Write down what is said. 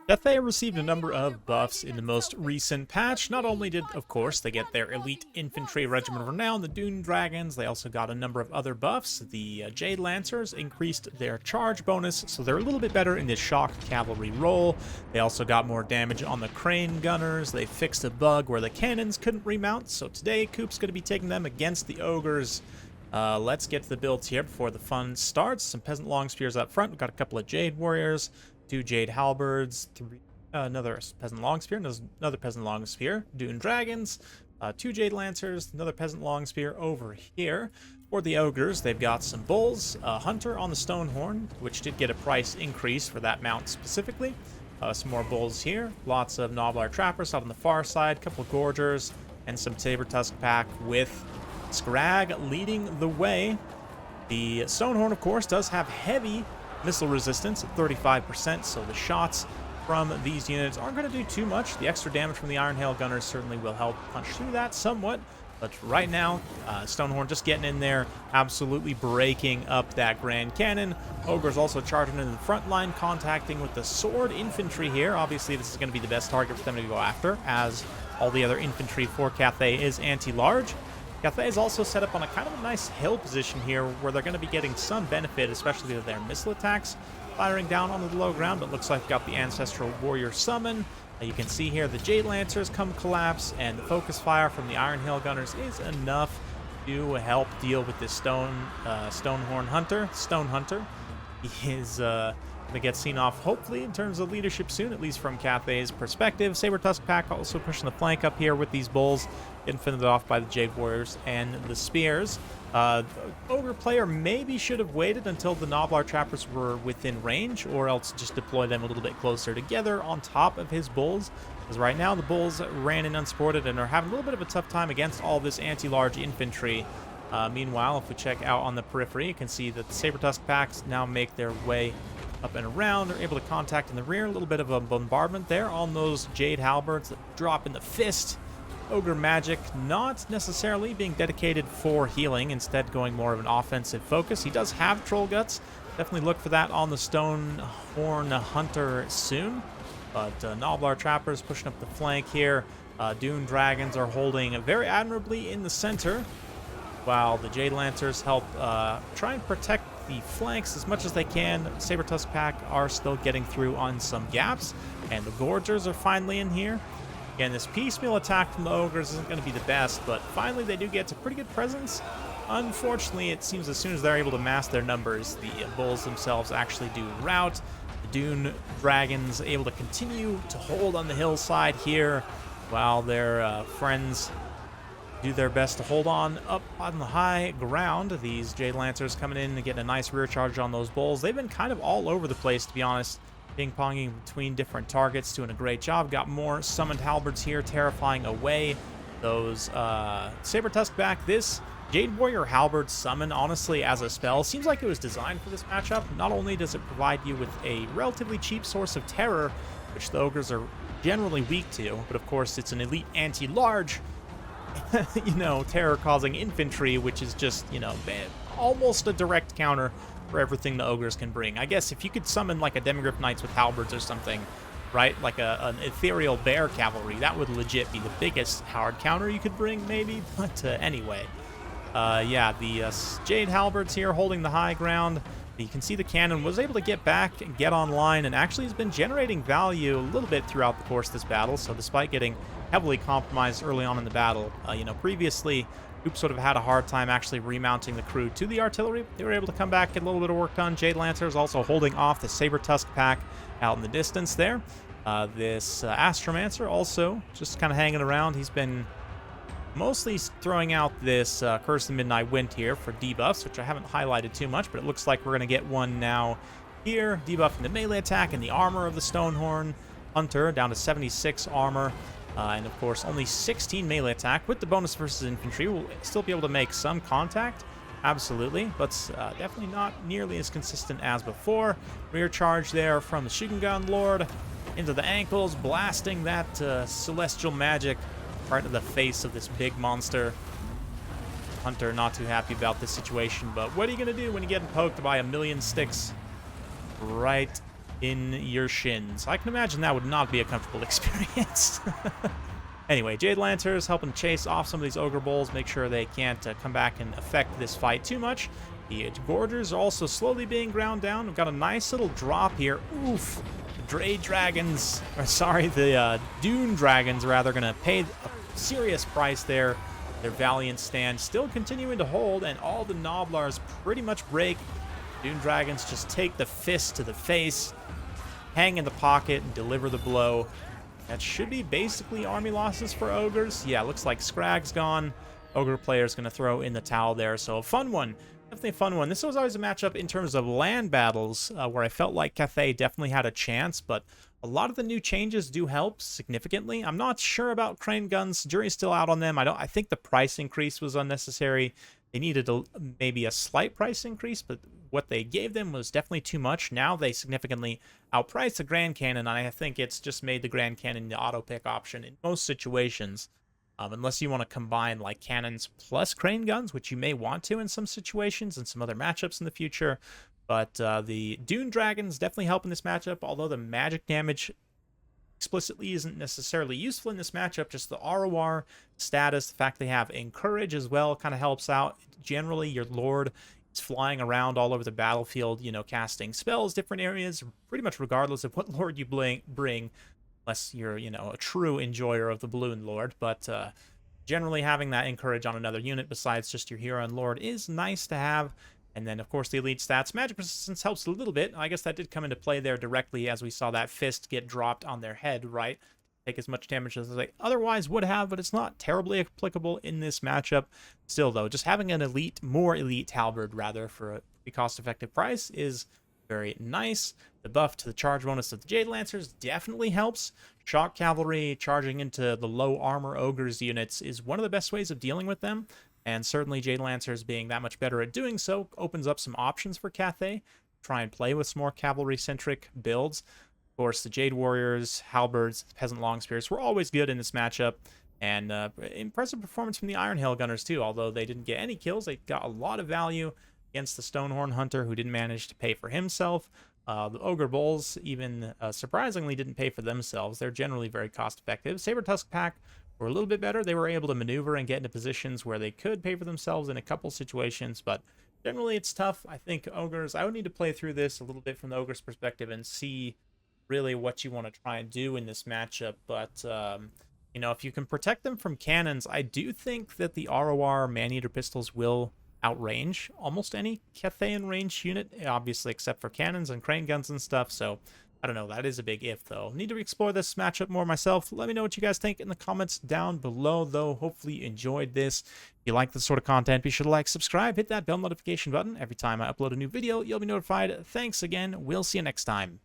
Cathay received a number of buffs in the most recent patch. Not only did, of course, they get their elite infantry regiment of renown, the Dune Dragons, they also got a number of other buffs. The Jade Lancers increased their charge bonus, so they're a little bit better in this shock cavalry role. They also got more damage on the Crane Gunners. They fixed a bug where the cannons couldn't remount, so today Coop's going to be taking them against the Ogres. Let's get to the builds here before the fun starts. Some Peasant Long Spears up front. We've got a couple of Jade Warriors, 2 Jade Halberds, another Peasant Long Spear, another Peasant Long Spear, Dune Dragons, 2 Jade Lancers, another Peasant Long Spear over here. For the Ogres, they've got some Bulls, a Hunter on the Stonehorn, which did get a price increase for that mount specifically. Some more Bulls here, lots of Nobblar Trappers out on the far side, a couple of Gorgers, and some Saber Tusk pack with Scrag leading the way. The Stonehorn, of course, does have heavy missile resistance at 35%, so the shots from these units aren't going to do too much. The extra damage from the Iron Hail Gunners certainly will help punch through that somewhat, but right now, Stonehorn just getting in there, absolutely breaking up that Grand Cannon. Ogres also charging into the front line, contacting with the Sword Infantry here. Obviously, this is going to be the best target for them to go after, as all the other infantry for Cathay is anti-large. Cathay is also set up on a kind of a nice hill position here where they're going to be getting some benefit, especially with their missile attacks firing down onto the low ground. But looks like we've got the Ancestral Warrior Summon. You can see here the Jade Lancers come collapse, and the focus fire from the Iron Hail Gunners is enough to help deal with this Stonehorn Hunter. Stone Hunter. He is going to get seen off, hopefully, in terms of leadership soon, at least from Cathay's perspective. Saber Tusk pack also pushing the flank up here with these Bulls, getting fended off by the Jade Warriors and the Spears. The Ogre player maybe should have waited until the Nobblar Trappers were within range, or else just deploy them a little bit closer together on top of his Bulls. Because right now the Bulls ran in unsupported and are having a little bit of a tough time against all this anti-large infantry. Meanwhile, if we check out on the periphery, you can see that the Saber Tusk packs now make their way up and around. They're able to contact in the rear. A little bit of a bombardment there on those Jade Halberds that drop in the fist. Ogre magic not necessarily being dedicated for healing, instead going more of an offensive focus. He does have Troll Guts. Definitely look for that on the Stonehorn Hunter soon. But Nobblar Trappers pushing up the flank here. Dune Dragons are holding very admirably in the center, while the Jade Lancers help try and protect the flanks as much as they can. Saber Tusk pack are still getting through on some gaps, and the Gorgers are finally in here. Again, this piecemeal attack from the Ogres isn't going to be the best, but finally they do get to pretty good presence. Unfortunately, it seems as soon as they're able to mass their numbers, the Bulls themselves actually do rout. The Dune Dragons able to continue to hold on the hillside here, while their friends do their best to hold on up on the high ground. These Jade Lancers coming in and getting a nice rear charge on those Bulls. They've been kind of all over the place, to be honest, ping-ponging between different targets, doing a great job. Got more summoned halberds here, terrifying away those Saber Tusk back. This Jade Warrior Halberd summon, honestly, as a spell, seems like it was designed for this matchup. Not only does it provide you with a relatively cheap source of terror, which the Ogres are generally weak to, but of course it's an elite anti-large terror-causing infantry, which is just, almost a direct counter for everything the Ogres can bring. I guess if you could summon like a Demigryph Knights with halberds or something, right, like an ethereal bear cavalry, that would legit be the biggest hard counter you could bring, maybe. But anyway, the Jade Halberds here holding the high ground. You can see the cannon was able to get back and get online, and actually has been generating value a little bit throughout the course of this battle. So despite getting heavily compromised early on in the battle, previously Coop sort of had a hard time actually remounting the crew to the artillery. They were able to come back, get a little bit of work done. Jade Lancers also holding off the Saber Tusk pack out in the distance there. This Astromancer also just kind of hanging around. He's been mostly throwing out this Curse of the Midnight Wind here for debuffs, which I haven't highlighted too much, but it looks like we're going to get one now here. Debuffing the melee attack and the armor of the Stonehorn Hunter down to 76 armor. And of course, only 16 melee attack. With the bonus versus infantry, we'll still be able to make some contact. Absolutely, but definitely not nearly as consistent as before. Rear charge there from the Shugengun Lord into the ankles, blasting that celestial magic right into the face of this big monster. Hunter not too happy about this situation, but what are you going to do when you're getting poked by a million sticks right in your shins. I can imagine that would not be a comfortable experience. Anyway, Jade Lancers helping chase off some of these Ogre Bulls, make sure they can't come back and affect this fight too much. The Gorgers are also slowly being ground down. We've got a nice little drop here. Oof. The Dune Dragons, rather, going to pay a serious price there. Their valiant stand still continuing to hold, and all the Noblars pretty much break. Dune Dragons just take the fist to the face, hang in the pocket, and deliver the blow. That should be basically army losses for Ogres. Yeah, looks like Scrag's gone. Ogre player's going to throw in the towel there, so a fun one. Definitely a fun one. This was always a matchup in terms of land battles where I felt like Cathay definitely had a chance, but a lot of the new changes do help significantly. I'm not sure about crane guns. Jury's still out on them. I think the price increase was unnecessary. They needed maybe a slight price increase, but what they gave them was definitely too much. Now they significantly outpriced the Grand Cannon, and I think it's just made the Grand Cannon the auto pick option in most situations. Unless you want to combine like cannons plus crane guns, which you may want to in some situations and some other matchups in the future. But the Dune Dragons definitely help in this matchup, although the magic damage explicitly isn't necessarily useful in this matchup. Just the ROR status, the fact they have Encourage as well kind of helps out. Generally, your Lord is flying around all over the battlefield, you know, casting spells, different areas, pretty much regardless of what Lord you bring. Unless you're, you know, a true enjoyer of the Balloon Lord. But generally having that Encourage on another unit besides just your Hero and Lord is nice to have. And then, of course, the elite stats. Magic resistance helps a little bit. I guess that did come into play there directly as we saw that fist get dropped on their head, right? Take as much damage as they otherwise would have, but it's not terribly applicable in this matchup. Still, though, just having an more elite halberd, rather, for a cost-effective price is very nice. The buff to the charge bonus of the Jade Lancers definitely helps. Shock Cavalry charging into the low armor Ogres units is one of the best ways of dealing with them, and certainly Jade Lancers being that much better at doing so opens up some options for Cathay. Try and play with some more cavalry-centric builds. Of course, the Jade Warriors, Halberds, Peasant Longspears were always good in this matchup, and impressive performance from the Iron Hail Gunners too, although they didn't get any kills. They got a lot of value against the Stonehorn Hunter, who didn't manage to pay for himself. The Ogre Bulls even surprisingly didn't pay for themselves. They're generally very cost-effective. Saber-Tusk Pack were a little bit better. They were able to maneuver and get into positions where they could pay for themselves in a couple situations, but generally it's tough. I think Ogres, I would need to play through this a little bit from the Ogres perspective and see really what you want to try and do in this matchup. But, you know, if you can protect them from cannons, I do think that the ROR man-eater pistols will outrange almost any Cathayan range unit, obviously except for cannons and crane guns and stuff. So I don't know, that is a big if though. Need to explore this matchup more myself. Let me know what you guys think in the comments down below though. Hopefully you enjoyed this. If you like this sort of content, be sure to like, subscribe, hit that bell notification button. Every time I upload a new video, you'll be notified. Thanks again. We'll see you next time.